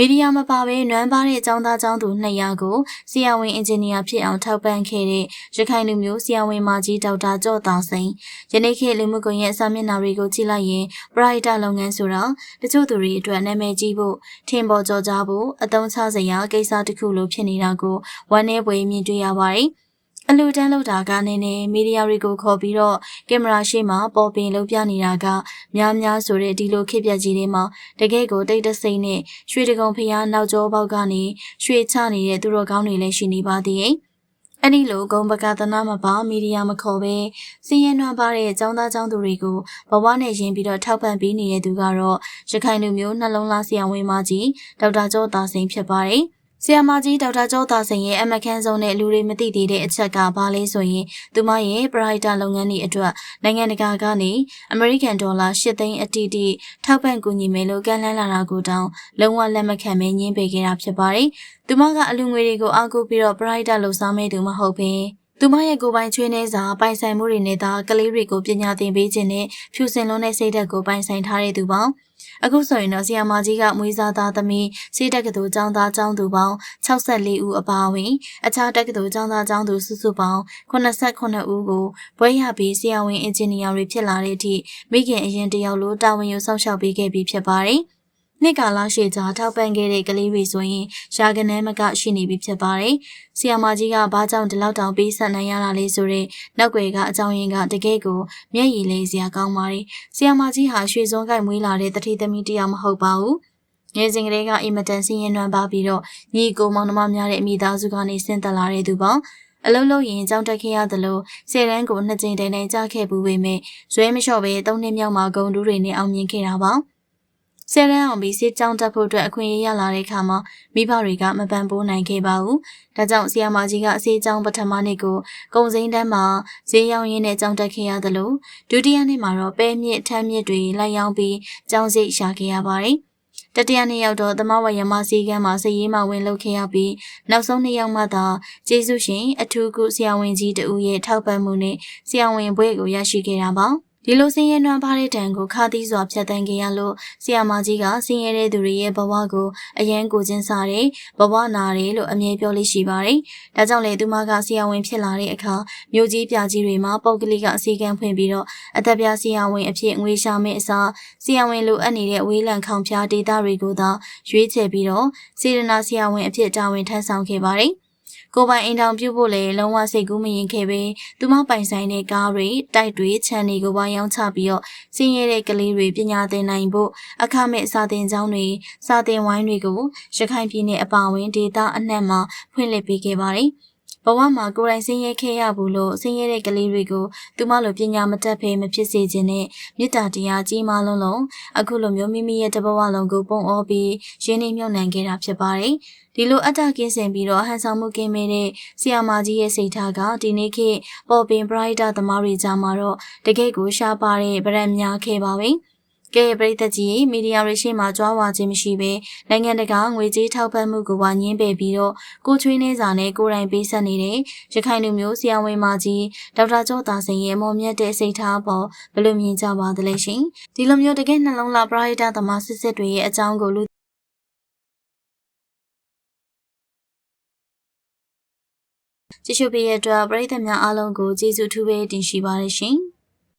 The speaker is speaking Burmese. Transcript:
မီဒီယာမပါဘဲနွမ်းပါတဲ့ចောင်းသားចောင်းသူ200ကိုဆရာဝန်အင်ဂျင်နီယာဖြစ်အောင်ထောက်ပံ့ခဲ့တဲ့ရခိုင်လူမျိုးဆရာဝန်မကြီးဒေါက်တာကျော့သာစိန်ယနေ့ခေတ်လူမှုကွန်ရက်စာမျက်နှာတွေကိုကြည့်လိုက်ရင်ပရိုက်တာလုပ်ငန်းဆိုတာတချို့သူတွေအတွက်နာမည်ကြီးဖို့ထင်ပေါ်ကျော်ကြားဖို့အသုံးချစရာကိစ္စတစ်ခုလိုဖြစ်နေတာကိုဝမ်းနည်းပွေမြင်တွေ့ရပါတယ်အလူတန်းလောက်တာကနဲ့မီဒီယာတွေကိုခေါ်ပြီးတော့ကင်မရာရှေ့မှာပေါ်ပင်လုပ်ပြနေတာကများဆိုတဲ့ဒီလိုခေတ်ပြက်ကြီးတွေမှာတကယ်ကိုတိတ်တဆိတ်နဲ့ရွှေတကုံဖျားနောက်ကျောပေါက်ကနေရွှေချနေတဲ့သူတော်ကောင်းတွေလည်းရှိနေပါသေးတယ်။အဲ့ဒီလိုဂုံပကသနာမပါမီဒီယာမခေါ်ပဲစည်ရင်နှွမ်းပါတဲ့ចောင်းသားចောင်းသူတွေကိုဘဝနဲ့ရင်းပြီးတော့ထောက်ပံ့ပေးနေတဲ့သူကတော့ရခိုင်လူမျိုးနှလုံးသားဆရာဝန်မကြီးဒေါက်တာကျော့သာစိန်ဖြစ်ပါတယ်။ဆရာမကြီးဒေါက်တာကျော့သာစိန်ရဲ့အမခန်းဆုံးနဲ့လူတွေမသိသေးတဲ့အချက်ကဘာလဲဆိုရင်သူမရဲ့ပရိုက်တာလုပ်ငန်းတွေအတွက်နိုင်ငံတကာကနေအမေရိကန်ဒေါ်လာ8သိန်းအတိအကျထောက်ပံ့ကူညီမယ်လို့ကမ်းလှမ်းလာတာကိုတောင်လုံးဝလက်မခံဘဲညှင်းပယ်ခဲ့တာဖြစ်ပါတယ်။သူမကအလူငွေတွေကိုအားကိုးပြီးတော့ပရိုက်တာလှူဆောင်မဲ့သူမဟုတ်ဘဲသူမရဲ့ကိုယ်ပိုင်ချွေးနှဲစာပိုင်ဆိုင်မှုတွေနဲ့သာကလေးတွေကိုပညာသင်ပေးခြင်းနဲ့ဖြူစင်လွန်းတဲ့စိတ်ဓာတ်ကိုပိုင်ဆိုင်ထားတဲ့သူပေါင်းအခုဆိုရင်တော့ဆရာမကြီးကမွေးစားသားသမီးစေတက္ကသိုလ်ကျောင်းသားကျောင်းသူပေါင်း64ဦးအပါအဝင်အခြားတက္ကသိုလ်ကျောင်းသားကျောင်းသူစုစုပေါင်း89ဦးကိုဘွဲ့ရပြီးဆရာဝန်အင်ဂျင်နီယာတွေဖြစ်လာတဲ့အထိမိခင်အရင်တယောက်လိုတာဝန်ယူဆောင်ရှောက်ပေးခဲ့ပြီးဖြစ်ပါတယ်။နှစ်ကာလရှည်ကြာထောက်ပံ့ခဲ့တဲ့ကလေးတွေဆိုရင်ရာဂဏန်းမကရှိနေပြီဖြစ်ပါတယ်။ဆရာမကြီးကဘာကြောင့်ဒီလောက်တောင်ပေးဆက်နိုင်ရတာလဲဆိုတဲ့နောက်ွယ်ကအကြောင်းရင်းကတကယ်ကိုမျက်ရည်လေးစရာကောင်းပါတယ်။ဆရာမကြီးဟာရွှေစုံကိုက်မွေးလာတဲ့တတိသမီးတရားမဟုတ်ပါဘူး။ငယ်စဉ်ကလေးကအင်မတန်ဆင်းရဲနွမ်းပါပြီးတော့ညီကိုမောင်နှမများတဲ့မိသားစုကနေဆင်းသက်လာတဲ့သူပေါ့။အလုံးလုံးရင်ကြောင်းတက်ခဲ့ရသလို10တန်းကို2ကြိမ်တိုင်ကြားခဲ့ပူပေမဲ့ဇွဲမလျှော့ပဲ3နှစ်မြောက်မှာဂုံတူးတွေနဲ့အောင်မြင်ခဲ့တာပါ။ဆယ်တန်းအောင်ပြီးစစ်ကြောင်းတက်ဖို့အတွက်အခွင့်အရေးရလာတဲ့အခါမှာမိဘတွေကမပံ့ပိုးနိုင်ခဲ့ပါဘူး။ဒါကြောင့်ဆရာမကြီးကအစေးကြောင်းပထမနှစ်ကိုကုံစိမ်းတန်းမှာဈေးရောင်းရင်းနဲ့ကြောင်းတက်ခဲ့ရသလိုဒုတိယနှစ်မှာတော့ပဲမြင့်ထမ်းမြင့်တွေလိုက်ရောင်းပြီးကြောင်းစိတ်ရှာခဲ့ရပါတယ်။တတိယနှစ်ရောက်တော့သမဝရမစီကန်းမှာစည်ရေးမှဝင်လုပ်ခဲ့ရပြီးနောက်ဆုံးနှစ်ယောက်မှသာကျေးဇူးရှင်အထူးကုဆရာဝန်ကြီးတဦးရဲ့ထောက်ပံ့မှုနဲ့ဆရာဝန်ဘွဲ့ကိုရရှိခဲ့တာပါ။ဒီလိုဆင်းရဲနွမ်းပါတဲ့တံကိုခါသီးစွာဖြတ်တန်းခဲ့ရလို့ဆရာမကြီးကဆင်းရဲတဲ့သူတွေရဲ့ဘဝကိုအယံကိုချင်းစားတယ်ဘဝနာတယ်လို့အမြဲပြောလို့ရှိပါတယ်။ဒါကြောင့်လေသူမကဆရာဝန်ဖြစ်လာတဲ့အခါမြို့ကြီးပြကြီးတွေမှာပုဂ္ဂလိကအစည်းအကမ်းဖွင့်ပြီးတော့အသက်ပြဆရာဝန်အဖြစ်ငွေရှာမဲ့အစားဆရာဝန်လိုအပ်နေတဲ့ဝေးလံခေါင်ဖျားဒေသတွေကိုသာရွေးချယ်ပြီးတော့စေတနာဆရာဝန်အဖြစ်တာဝန်ထမ်းဆောင်ခဲ့ပါတယ်။ကိုပိုင်အိမ်တောင်ပြုတ်ဖို့လည်းလုံးဝစိတ်ကူးမရင်ခဲ့ပဲသူမပိုင်ဆိုင်တဲ့ကားတွေတိုက်တွေခြံတွေကိုပါရောင်းချပြီးတော့စင်းရဲတဲ့ကလေးတွေပညာသင်နိုင်ဖို့အခမဲ့စာသင်ကျောင်းတွေစာသင်ဝိုင်းတွေကိုရခိုင်ပြည်နယ်အပါအဝင်ဒေသအနှံ့မှာဖွင့်လှစ်ပေးခဲ့ပါတယ်ဘဝမှာကိုယ်တိုင်ဆင်းရဲခဲ့ရဘူးလို့ဆင်းရဲတဲ့ကလေးတွေကိုသူမလိုပညာမတတ်ဖဲမဖြစ်စေခြင်းနဲ့မေတ္တာတရားကြီးမားလုံးအခုလိုမျိုးမိမိရဲ့တဘဝလုံးကိုပုံအောပြီးရင်းနှီးမြှုပ်နှံခဲ့တာဖြစ်ပါတယ်ဒီလိုအတ္တကင်းစင်ပြီးတော့ဟန်ဆောင်မှုကင်းမဲ့တဲ့ဆရာမကြီးရဲ့စိတ်ထားကဒီနေ့ခေတ်ပေါ်ပင်ပရိုက်တာသမားတွေကြားမှာတော့တကယ့်ကိုရှားပါတဲ့ဗရန်များခဲ့ပါပဲကဲပရိသတ်ကြီးမီဒီယာတွေရှေ့မှာကြွားဝါခြင်းမရှိဘဲနိုင်ငံတကာငွေကြေးထောက်ပံ့မှုကိုပါညှင်းပယ်ပြီးတော့ကိုချွေးနှဲစာနဲ့ကိုယ်တိုင်ပေးဆက်နေတဲ့ရခိုင်လူမျိုးဆရာဝန်မကြီးဒေါက်တာကျော့သာစိန်ရဲ့မော်မြတ်တဲ့စိတ်ထားပေါ်ဘယ်လိုမြင်ကြပါသလဲရှင်ဒီလိုမျိုးတကယ်နှလုံးသားပရိုက်တာသမားစစ်တွေရဲ့အကြောင်းကိုလူကြည့်ရှုပေးရတဲ့အတွက်ပရိသတ်များအားလုံးကိုကျေးဇူးထူးပဲတင်ရှိပါတယ်ရှင်